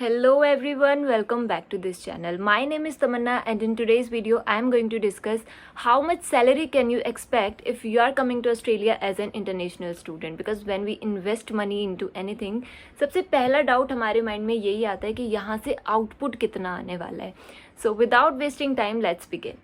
Hello everyone, welcome back to this channel. My name is Tamanna and in today's video I am going to discuss how much salary can you expect if you are coming to Australia as an international student, because when we invest money into anything, सबसे पहला doubt हमारे mind में यही आता है कि यहाँ से आउटपुट कितना आने वाला है. So without wasting time, let's begin.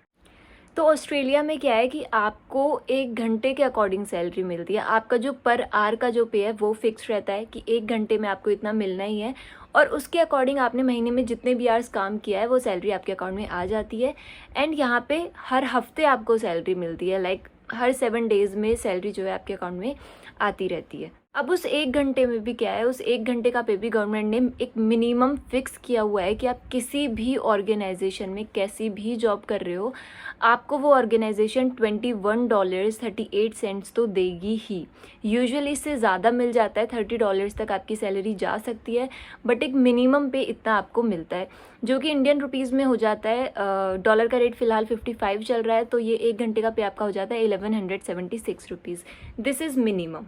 तो ऑस्ट्रेलिया में क्या है कि आपको 1 घंटे के अकॉर्डिंग सैलरी मिलती है. आपका जो पर आवर का जो पे है वो फिक्स रहता है कि 1 घंटे में आपको इतना मिलना ही है, और उसके अकॉर्डिंग आपने महीने में जितने भी आवर्स काम किया है वो सैलरी आपके अकाउंट में आ जाती है. एंड यहाँ पे हर हफ्ते आपको सैलरी मिलती है, लाइक हर 7 डेज़ में सैलरी जो है आपके अकाउंट में आती रहती है. अब उस 1 घंटे में भी क्या है, उस 1 घंटे का पे भी गवर्नमेंट ने एक मिनिमम फिक्स किया हुआ है कि आप किसी भी ऑर्गेनाइजेशन में कैसी भी जॉब कर रहे हो, आपको वो ऑर्गेनाइजेशन $21.38 तो देगी ही. यूजुअली इससे ज़्यादा मिल जाता है, $30 तक आपकी सैलरी जा सकती है, बट एक मिनिमम पे इतना आपको मिलता है, जो कि इंडियन रुपीज़ में हो जाता है. डॉलर का रेट फ़िलहाल 55 चल रहा है, तो ये 1 घंटे का पे आपका हो जाता है 1176 rupees. This is minimum.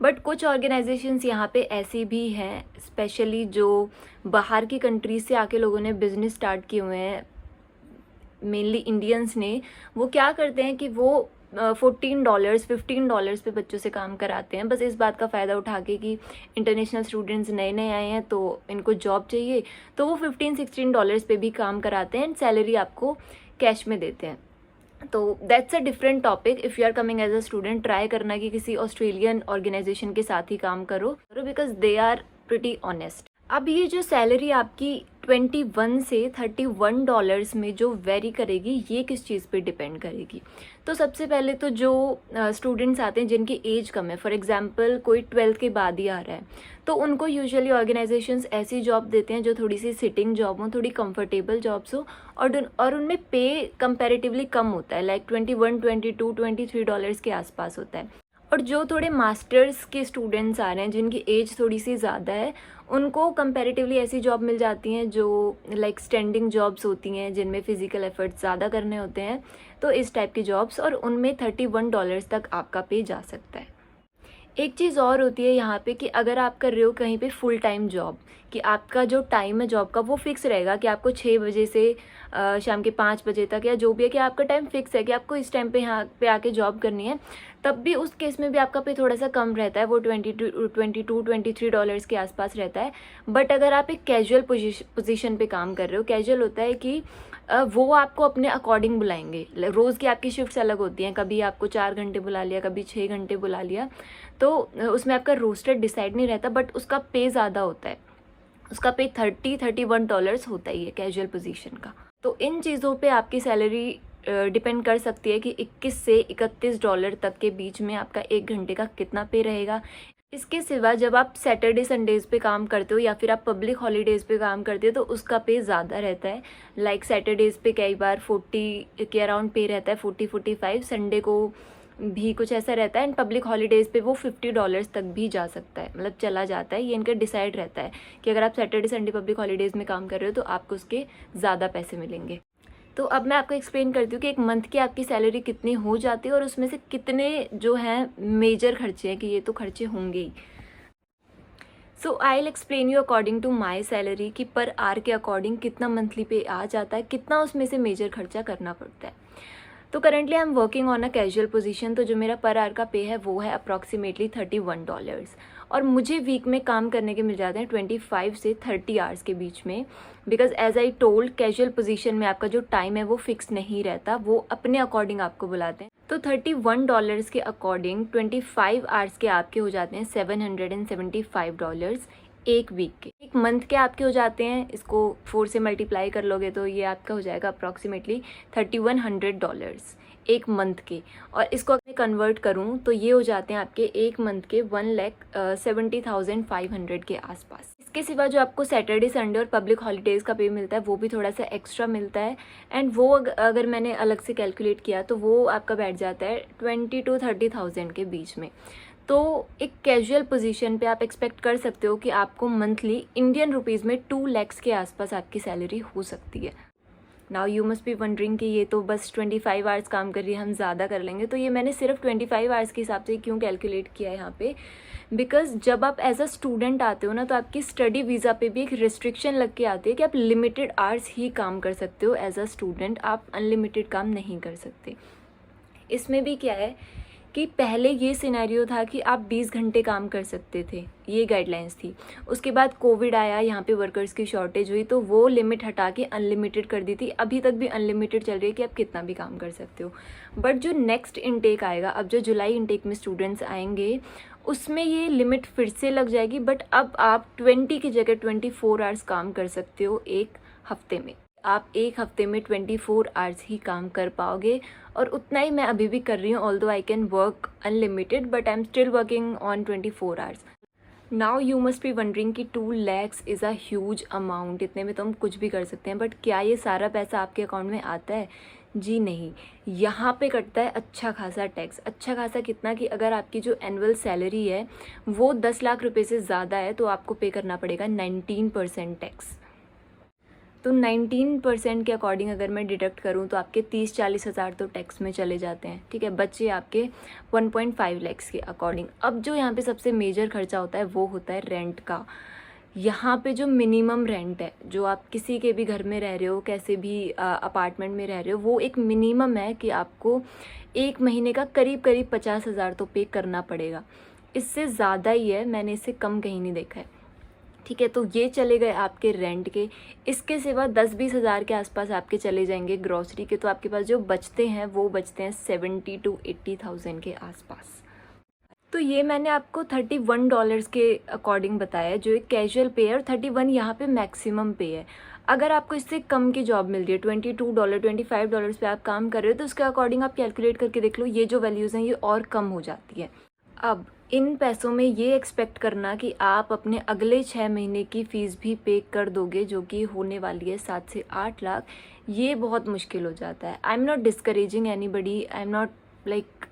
But कुछ ऑर्गेनाइजेशंस यहाँ पे ऐसी भी हैं, स्पेशली जो बाहर की कंट्रीज से आके लोगों ने बिज़नेस स्टार्ट किए हुए हैं, मेनली इंडियंस ने. वो क्या करते हैं कि वो $14 $15 पे बच्चों से काम कराते हैं, बस इस बात का फ़ायदा उठा के कि इंटरनेशनल स्टूडेंट्स नए नए आए हैं तो इनको जॉब चाहिए, तो वो $15-16 पे भी काम कराते हैं एंड सैलरी आपको कैश में देते हैं. तो that's a different topic. If you are coming as a student, try करना कि किसी ऑस्ट्रेलियन ऑर्गेनाइजेशन के साथ ही काम करो, because they are pretty honest. अब ये जो सैलरी आपकी 21 से $31 में जो वेरी करेगी, ये किस चीज़ पे डिपेंड करेगी. तो सबसे पहले तो जो स्टूडेंट्स आते हैं जिनकी एज कम है, फॉर एग्जांपल कोई 12th के बाद ही आ रहा है, तो उनको यूजुअली ऑर्गेनाइजेशंस ऐसी जॉब देते हैं जो थोड़ी सी सिटिंग जॉब हो, थोड़ी कंफर्टेबल जॉब्स हो, और उनमें पे कंपैरेटिवली कम होता है, लाइक $21, $22, $23 के आसपास होता है. और जो थोड़े मास्टर्स के स्टूडेंट्स आ रहे हैं जिनकी एज थोड़ी सी ज़्यादा है, उनको कंपैरेटिवली ऐसी जॉब मिल जाती हैं जो लाइक स्टैंडिंग जॉब्स होती हैं, जिनमें फ़िज़िकल एफर्ट्स ज़्यादा करने होते हैं, तो इस टाइप की जॉब्स, और उनमें $31 तक आपका पे जा सकता है. एक चीज़ और होती है यहाँ पे कि अगर आप कर रहे हो कहीं पे फुल टाइम जॉब, कि आपका जो टाइम है जॉब का वो फिक्स रहेगा कि आपको 6 बजे से शाम के 5 बजे तक, या जो भी है कि आपका टाइम फिक्स है कि आपको इस टाइम पे यहाँ पे आके जॉब करनी है, तब भी उस केस में भी आपका पे थोड़ा सा कम रहता है, वो $22-23 के आसपास रहता है. बट अगर आप एक कैजुअल पोजीशन पे काम कर रहे हो, कैजुअल होता है कि वो आपको अपने अकॉर्डिंग बुलाएंगे. रोज़ की आपकी शिफ्ट्स अलग होती हैं, कभी आपको 4 घंटे बुला लिया, कभी 6 घंटे बुला लिया, तो उसमें आपका रोस्टर डिसाइड नहीं रहता, बट उसका पे ज़्यादा होता है. उसका पे $31 होता ही है कैजुअल पोजीशन का. तो इन चीज़ों पे आपकी सैलरी डिपेंड कर सकती है कि 21 से $31 तक के बीच में आपका 1 घंटे का कितना पे रहेगा. इसके सिवा जब आप सैटरडे संडेज़ पे काम करते हो या फिर आप पब्लिक हॉलीडेज़ पे काम करते हो, तो उसका पे ज़्यादा रहता है. लाइक सैटरडेज़ पे कई बार 40 के अराउंड पे रहता है, 40-45. संडे को भी कुछ ऐसा रहता है, एंड पब्लिक हॉलीडेज़ पे वो $50 तक भी जा सकता है, मतलब चला जाता है. ये इनका डिसाइड रहता है कि अगर आप सैटरडे संडे पब्लिक हॉलीडेज़ में काम कर रहे हो तो आपको उसके ज़्यादा पैसे मिलेंगे. तो अब मैं आपको एक्सप्लेन करती हूँ कि एक मंथ की आपकी सैलरी कितनी हो जाती है और उसमें से कितने जो हैं मेजर खर्चे हैं, कि ये तो खर्चे होंगे ही. So I will explain you according to my salary कि पर आवर के अकॉर्डिंग कितना मंथली पे आ जाता है, कितना उसमें से मेजर खर्चा करना पड़ता है. तो currently I am working on a casual position, तो जो मेरा पर आवर का पे है वो है अप्रॉक्सीमेटली $31, और मुझे वीक में काम करने के मिल जाते हैं 25 से 30 आवर्स के बीच में, because as I told casual position में आपका जो टाइम है वो फिक्स नहीं रहता, वो अपने अकॉर्डिंग आपको बुलाते हैं. तो $31 के अकॉर्डिंग 25 आवर्स के आपके हो जाते हैं $775 एक वीक के. एक मंथ के आपके हो जाते हैं, इसको 4 से मल्टीप्लाई कर लोगे तो ये आपका हो जाएगा अप्रॉक्सीमेटली $3100 एक मंथ के. और इसको अगर मैं कन्वर्ट करूँ तो ये हो जाते हैं आपके एक मंथ के 1,70,500 के आसपास. इसके सिवा जो आपको सैटरडे संडे और पब्लिक हॉलीडेज़ का पे मिलता है वो भी थोड़ा सा एक्स्ट्रा मिलता है, एंड वो अगर मैंने अलग से कैलकुलेट किया तो वो आपका बैठ जाता है 20,000-30,000 के बीच में. तो एक कैजुअल पोजीशन पे आप एक्सपेक्ट कर सकते हो कि आपको मंथली इंडियन रुपीज़ में 2 लाख के आसपास आपकी सैलरी हो सकती है. Now you must be wondering कि ये तो बस 25 आवर्स काम कर रही है, हम ज़्यादा कर लेंगे। तो ये मैंने सिर्फ 25 आवर्स के हिसाब से क्यों कैलकुलेट किया है यहाँ पे, बिकॉज जब आप एज अ स्टूडेंट आते हो ना, तो आपकी स्टडी वीज़ा पे भी एक रिस्ट्रिक्शन लग के आती है कि आप लिमिटेड आवर्स ही काम कर सकते हो एज अ स्टूडेंट, आप अनलिमिटेड काम नहीं कर सकते। इसमें भी क्या है कि पहले ये सिनेरियो था कि आप 20 घंटे काम कर सकते थे, ये गाइडलाइंस थी। उसके बाद कोविड आया, यहाँ पे वर्कर्स की शॉर्टेज हुई, तो वो लिमिट हटा के अनलिमिटेड कर दी थी। अभी तक भी अनलिमिटेड चल रही है कि आप कितना भी काम कर सकते हो। बट जो नेक्स्ट इनटेक आएगा, अब जो जुलाई इनटेक में स्टूडेंट्स आएंगे, उसमें ये लिमिट फिर से लग जाएगी। बट अब आप 20 की जगह 24 आवर्स काम कर सकते हो एक हफ्ते में। आप एक हफ्ते में 24 आवर्स ही काम कर पाओगे, और उतना ही मैं अभी भी कर रही हूँ। Although I can work unlimited, but I am still working on 24 hours. Now you must be wondering कि 2 lakhs is a huge amount, इतने में तो हम कुछ भी कर सकते हैं। बट क्या ये सारा पैसा आपके अकाउंट में आता है? जी नहीं, यहाँ पे कटता है अच्छा खासा टैक्स। अच्छा खासा कितना कि अगर आपकी जो एनुअल सैलरी है वो 10 लाख रुपए से ज़्यादा है, तो आपको पे करना पड़ेगा 19% टैक्स। तो 19% के अकॉर्डिंग अगर मैं डिडक्ट करूँ तो आपके 30-40 हज़ार तो टैक्स में चले जाते हैं, ठीक है। बच्चे आपके 1.5 lakhs के अकॉर्डिंग। अब जो यहाँ पे सबसे मेजर खर्चा होता है वो होता है रेंट का। यहाँ पे जो मिनिमम रेंट है, जो आप किसी के भी घर में रह रहे हो, कैसे भी अपार्टमेंट में रह रहे हो, वो एक मिनिमम है कि आपको एक महीने का करीब करीब 50 हज़ार तो पे करना पड़ेगा। इससे ज़्यादा ही है, मैंने इससे कम कहीं नहीं देखा है, ठीक है। तो ये चले गए आपके रेंट के। इसके सिवा 10-20 हज़ार के आसपास आपके चले जाएंगे ग्रॉसरी के। तो आपके पास जो बचते हैं वो बचते हैं 70 to 80,000 के आसपास। तो ये मैंने आपको $31 के अकॉर्डिंग बताया है, जो एक कैजुअल पे है, और 31 यहाँ पे मैक्सिमम पे है। अगर आपको इससे कम की जॉब मिल रही है, $22, $25 पे आप काम कर रहे हो, तो उसके अकॉर्डिंग आप कैलकुलेट करके देख लो, ये जो वैल्यूज़ हैं ये और कम हो जाती है। अब इन पैसों में ये एक्सपेक्ट करना कि आप अपने अगले 6 महीने की फ़ीस भी पे कर दोगे, जो कि होने वाली है 7 से 8 लाख, ये बहुत मुश्किल हो जाता है। I am not discouraging anybody, I am not like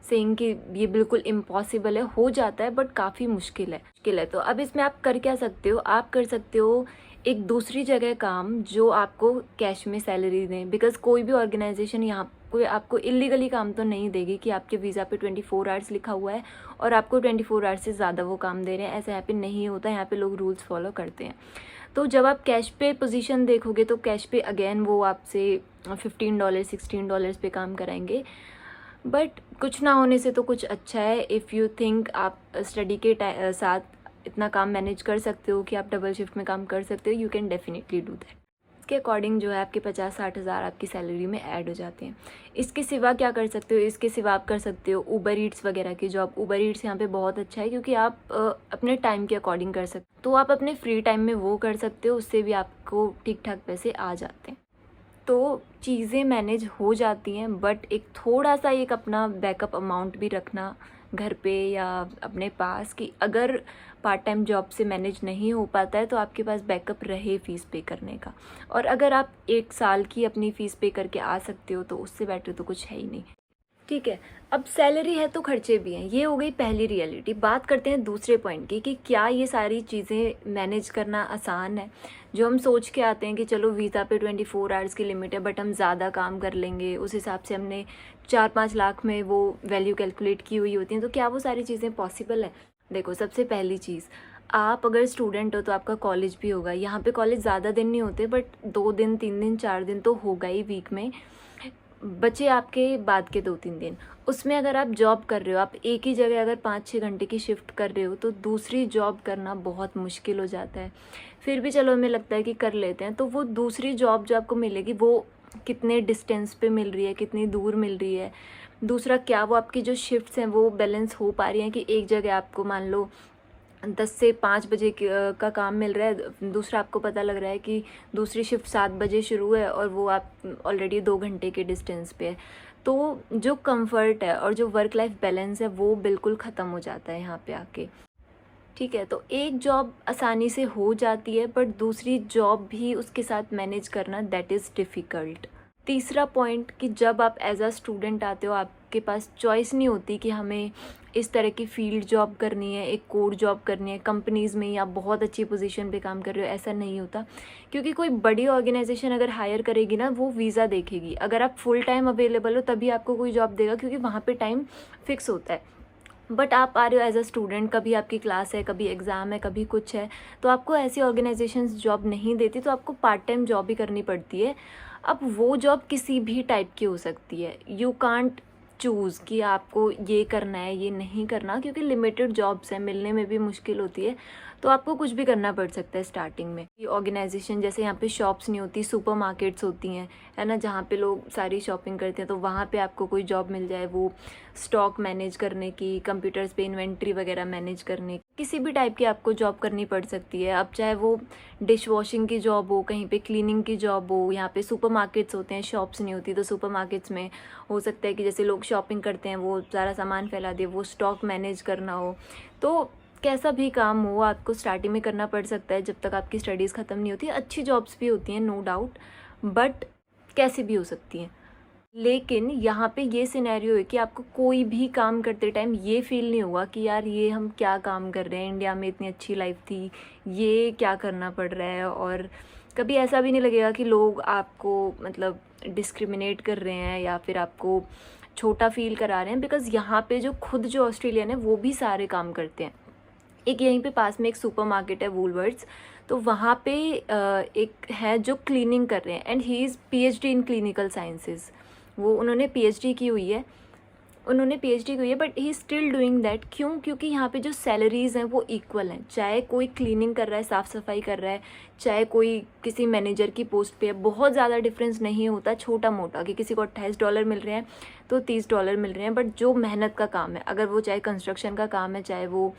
saying कि ये बिल्कुल इम्पॉसिबल है, हो जाता है बट काफ़ी मुश्किल है। तो अब इसमें आप कर क्या सकते हो? आप कर सकते हो एक दूसरी जगह काम जो आपको कैश में सैलरी दें, बिकॉज कोई भी ऑर्गेनाइजेशन यहाँ कोई आपको इलीगली काम तो नहीं देगी कि आपके वीज़ा पे 24 आवर्स लिखा हुआ है और आपको 24 आवर्स से ज़्यादा वो काम दे रहे हैं। ऐसा यहाँ पे नहीं होता, यहाँ पे लोग रूल्स फॉलो करते हैं। तो जब आप कैश पे पोजीशन देखोगे तो कैश पे अगेन वो आपसे $15 $16 पे काम कराएंगे। बट कुछ ना होने से तो कुछ अच्छा है। इफ़ यू थिंक आप स्टडी के साथ इतना काम मैनेज कर सकते हो कि आप डबल शिफ्ट में काम कर सकते हो, you can definitely do that. इसके अकॉर्डिंग जो है आपके 50-60 हज़ार आपकी सैलरी में ऐड हो जाते हैं। इसके सिवा क्या कर सकते हो? इसके सिवा आप कर सकते हो ऊबर ईट्स वगैरह की जॉब। ऊबर ईट्स यहाँ पे बहुत अच्छा है क्योंकि आप अपने टाइम के अकॉर्डिंग कर सकते हो, तो आप अपने फ्री टाइम में वो कर सकते हो, उससे भी आपको ठीक ठाक पैसे आ जाते हैं। तो चीज़ें मैनेज हो जाती हैं, बट एक थोड़ा सा एक अपना बैकअप अमाउंट भी रखना घर पे या अपने पास, कि अगर पार्ट टाइम जॉब से मैनेज नहीं हो पाता है तो आपके पास बैकअप रहे फ़ीस पे करने का। और अगर आप 1 साल की अपनी फ़ीस पे करके आ सकते हो तो उससे बेटर तो कुछ है ही नहीं, ठीक है। अब सैलरी है तो खर्चे भी हैं, ये हो गई पहली रियलिटी। बात करते हैं दूसरे पॉइंट की कि क्या ये सारी चीज़ें मैनेज करना आसान है। जो हम सोच के आते हैं कि चलो वीज़ा पे 24 आवर्स की लिमिट है, बट हम ज़्यादा काम कर लेंगे, उस हिसाब से हमने 4-5 लाख में वो वैल्यू कैलकुलेट की हुई होती हैं, तो क्या वो सारी चीज़ें पॉसिबल है? देखो, सबसे पहली चीज़, आप अगर स्टूडेंट हो तो आपका कॉलेज भी होगा। यहाँ पे कॉलेज ज़्यादा दिन नहीं होते, बट 2 दिन 3 दिन 4 दिन तो होगा ही वीक में। बचे आपके बाद के 2-3 दिन, उसमें अगर आप जॉब कर रहे हो, आप एक ही जगह अगर 5-6 घंटे की शिफ्ट कर रहे हो, तो दूसरी जॉब करना बहुत मुश्किल हो जाता है। फिर भी चलो हमें लगता है कि कर लेते हैं, तो वो दूसरी जॉब जो आपको मिलेगी वो कितने डिस्टेंस पे मिल रही है, कितनी दूर मिल रही है। दूसरा, क्या वो आपकी जो शिफ्ट्स हैं वो बैलेंस हो पा रही हैं कि एक जगह आपको मान लो 10 से 5 बजे का काम मिल रहा है, दूसरा आपको पता लग रहा है कि दूसरी शिफ्ट 7 बजे शुरू है और वो आप ऑलरेडी 2 घंटे के डिस्टेंस पे है। तो जो कंफर्ट है और जो वर्क लाइफ बैलेंस है वो बिल्कुल ख़त्म हो जाता है यहाँ पे आके, ठीक है। तो एक जॉब आसानी से हो जाती है, बट दूसरी जॉब भी उसके साथ मैनेज करना दैट इज़ डिफ़िकल्ट। तीसरा पॉइंट कि जब आप एज अ स्टूडेंट आते हो, आप आपके पास चॉइस नहीं होती कि हमें इस तरह की फील्ड जॉब करनी है, एक कोर जॉब करनी है, कंपनीज़ में या बहुत अच्छी पोजीशन पे काम कर रहे हो, ऐसा नहीं होता। क्योंकि कोई बड़ी ऑर्गेनाइजेशन अगर हायर करेगी ना, वो वीज़ा देखेगी। अगर आप फुल टाइम अवेलेबल हो तभी आपको कोई जॉब देगा, क्योंकि वहाँ पे टाइम फिक्स होता है। बट आप आ रहे हो एज अ स्टूडेंट, कभी आपकी क्लास है, कभी एग्ज़ाम है, कभी कुछ है, तो आपको ऐसी ऑर्गेनाइजेशंस जॉब नहीं देती, तो आपको पार्ट टाइम जॉब भी करनी पड़ती है। अब वो जॉब किसी भी टाइप की हो सकती है। यू कांट चूज़ कि आपको ये करना है, ये नहीं करना, क्योंकि लिमिटेड जॉब्स हैं, मिलने में भी मुश्किल होती है, तो आपको कुछ भी करना पड़ सकता है स्टार्टिंग में। ये ऑर्गेनाइजेशन जैसे यहाँ पे शॉप्स नहीं होती, सुपर मार्केट्स होती हैं, है ना, जहाँ पे लोग सारी शॉपिंग करते हैं, तो वहाँ पे आपको कोई जॉब मिल जाए, वो स्टॉक मैनेज करने की, कंप्यूटर्स पे इन्वेंट्री वगैरह मैनेज करने की, किसी भी टाइप की आपको जॉब करनी पड़ सकती है। अब चाहे वो डिश वॉशिंग की जॉब हो, कहीं पे क्लीनिंग की जॉब हो, यहाँ पे सुपर मार्केट्स होते हैं, शॉप्स नहीं होती, तो सुपर मार्केट्स में हो सकता है कि जैसे लोग शॉपिंग करते हैं, वो सारा सामान फैला दिए, वो स्टॉक मैनेज करना हो। तो कैसा भी काम हो, आपको स्टार्टिंग में करना पड़ सकता है जब तक आपकी स्टडीज़ ख़त्म नहीं होती। अच्छी जॉब्स भी होती हैं, नो डाउट, बट कैसी भी हो सकती हैं। लेकिन यहाँ पे ये सिनेरियो है कि आपको कोई भी काम करते टाइम ये फील नहीं होगा कि यार ये हम क्या काम कर रहे हैं, इंडिया में इतनी अच्छी लाइफ थी, ये क्या करना पड़ रहा है। और कभी ऐसा भी नहीं लगेगा कि लोग आपको मतलब डिस्क्रिमिनेट कर रहे हैं या फिर आपको छोटा फील करा रहे हैं, बिकॉज़ यहाँ पे जो खुद जो ऑस्ट्रेलियन है वो भी सारे काम करते हैं। एक यहीं पे पास में एक सुपरमार्केट है, वूलवर्ड्स, तो वहाँ पे एक है जो क्लीनिंग कर रहे हैं, and he is PhD in clinical sciences. वो उन्होंने पीएचडी की हुई है, but he still doing that. क्यों? क्योंकि यहाँ पे जो सैलरीज़ हैं वो इक्वल हैं, चाहे कोई क्लीनिंग कर रहा है, साफ़ सफाई कर रहा है, चाहे कोई किसी मैनेजर की पोस्ट पे है। बहुत ज़्यादा डिफरेंस नहीं होता, छोटा मोटा, कि किसी को $28 मिल रहे हैं तो $30 मिल रहे हैं, बट जो मेहनत का काम है, अगर वो चाहे कंस्ट्रक्शन का काम है, चाहे वो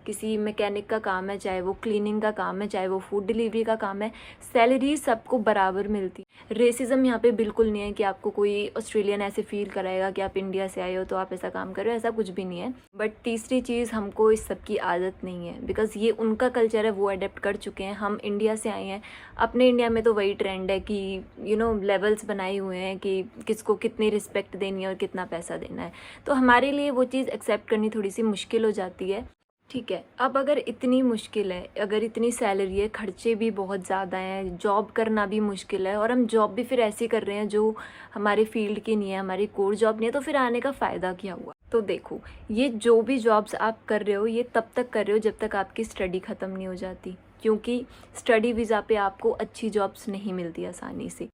किसी मैकेनिक का काम है, चाहे वो क्लीनिंग का काम है, चाहे वो फूड डिलीवरी का काम है, सैलरी सबको बराबर मिलती है। रेसिज्म यहाँ पे बिल्कुल नहीं है कि आपको कोई ऑस्ट्रेलियन ऐसे फील कराएगा कि आप इंडिया से आए हो तो आप ऐसा काम कर रहे हो, ऐसा कुछ भी नहीं है। बट तीसरी चीज़, हमको इस सब की आदत नहीं है, बिकॉज़ ये उनका कल्चर है, वो अडेप्ट कर चुके हैं। हम इंडिया से आए हैं, अपने इंडिया में तो वही ट्रेंड है कि लेवल्स बनाए हुए हैं कि किसको कितनी रिस्पेक्ट देनी है और कितना पैसा देना है। तो हमारे लिए वो चीज़ एक्सेप्ट करनी थोड़ी सी मुश्किल हो जाती है। ठीक है, अब अगर इतनी मुश्किल है, अगर इतनी सैलरी है, खर्चे भी बहुत ज़्यादा हैं, जॉब करना भी मुश्किल है, और हम जॉब भी फिर ऐसी कर रहे हैं जो हमारे फील्ड की नहीं है, हमारी कोर जॉब नहीं है, तो फिर आने का फ़ायदा क्या हुआ? तो देखो, ये जो भी जॉब्स आप कर रहे हो, ये तब तक कर रहे हो जब तक आपकी स्टडी ख़त्म नहीं हो जाती, क्योंकि स्टडी वीज़ा पे आपको अच्छी जॉब्स नहीं मिलती आसानी से।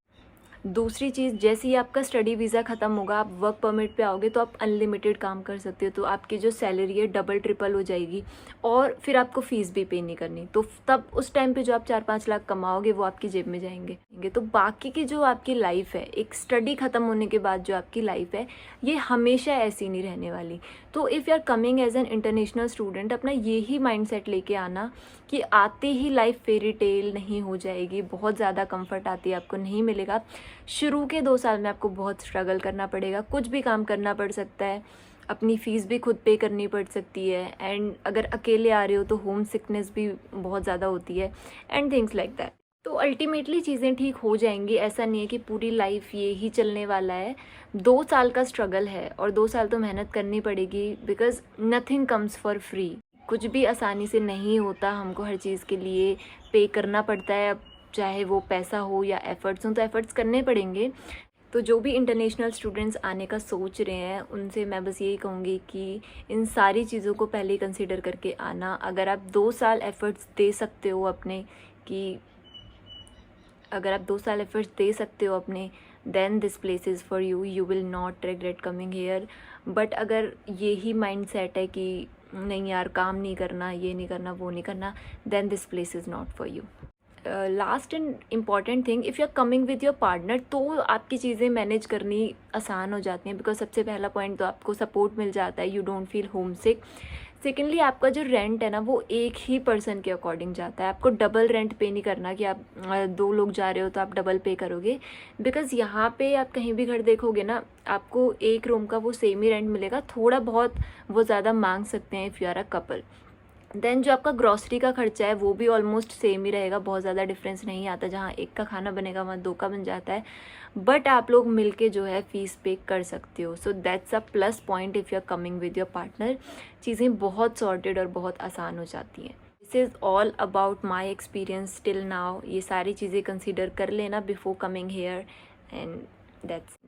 दूसरी चीज़, जैसे ही आपका स्टडी वीज़ा ख़त्म होगा, आप वर्क परमिट पे आओगे, तो आप अनलिमिटेड काम कर सकते हो, तो आपकी जो सैलरी है डबल ट्रिपल हो जाएगी, और फिर आपको फ़ीस भी पे नहीं करनी। तो तब उस टाइम पे जो आप 4-5 लाख कमाओगे वो आपकी जेब में जाएंगे। तो बाकी की जो आपकी लाइफ है, एक स्टडी ख़त्म होने के बाद जो आपकी लाइफ है, ये हमेशा ऐसी नहीं रहने वाली। तो if you are coming as an international student, अपना यही माइंडसेट लेके आना कि आते ही लाइफ फेरी टेल नहीं हो जाएगी, बहुत ज़्यादा कंफर्ट आती है आपको नहीं मिलेगा। शुरू के 2 साल में आपको बहुत स्ट्रगल करना पड़ेगा, कुछ भी काम करना पड़ सकता है, अपनी फ़ीस भी खुद पे करनी पड़ सकती है, एंड अगर अकेले आ रहे हो तो होम सिकनेस भी बहुत ज़्यादा होती है, एंड थिंग्स लाइक दैट। तो अल्टीमेटली चीज़ें ठीक हो जाएंगी, ऐसा नहीं है कि पूरी लाइफ ये ही चलने वाला है। 2 साल का स्ट्रगल है, और 2 साल तो मेहनत करनी पड़ेगी, because nothing comes for free. कुछ भी आसानी से नहीं होता, हमको हर चीज़ के लिए पे करना पड़ता है, अब चाहे वो पैसा हो या एफ़र्ट्स हों, तो एफ़र्ट्स करने पड़ेंगे। तो जो भी इंटरनेशनल स्टूडेंट्स आने का सोच रहे हैं, उनसे मैं बस यही कहूँगी कि इन सारी चीज़ों को पहले कंसिडर करके आना। अगर आप 2 साल एफ़र्ट्स दे सकते हो अपने, then this place is for you, you will not regret coming here. But अगर यही माइंड सेट है कि नहीं यार, काम नहीं करना, ये नहीं करना, वो नहीं करना, then this place is not for you. Last and important thing, if you are coming with your partner, तो आपकी चीज़ें मैनेज करनी आसान हो जाती हैं, बिकॉज सबसे पहला पॉइंट तो आपको सपोर्ट मिल जाता है, you don't feel home sick. Secondly, आपका जो रेंट है ना, वो एक ही पर्सन के अकॉर्डिंग जाता है, आपको डबल रेंट पे नहीं करना कि आप 2 लोग जा रहे हो तो आप डबल पे करोगे, बिकॉज़ यहाँ पे आप कहीं भी घर देखोगे ना, आपको एक रूम का वो सेम ही रेंट मिलेगा, थोड़ा बहुत वो ज़्यादा मांग सकते हैं if you are a couple. देन जो आपका ग्रॉसरी का खर्चा है वो भी ऑलमोस्ट सेम ही रहेगा, बहुत ज़्यादा डिफरेंस नहीं आता। जहाँ एक का खाना बनेगा वहाँ दो का बन जाता है, बट आप लोग मिलके जो है फीस पे कर सकते हो। So that's a plus point if you are coming with your partner. चीज़ें बहुत सॉर्टेड और बहुत आसान हो जाती हैं। This is all about my experience till now. ये सारी चीज़ें कंसिडर कर लेना before coming here, and that's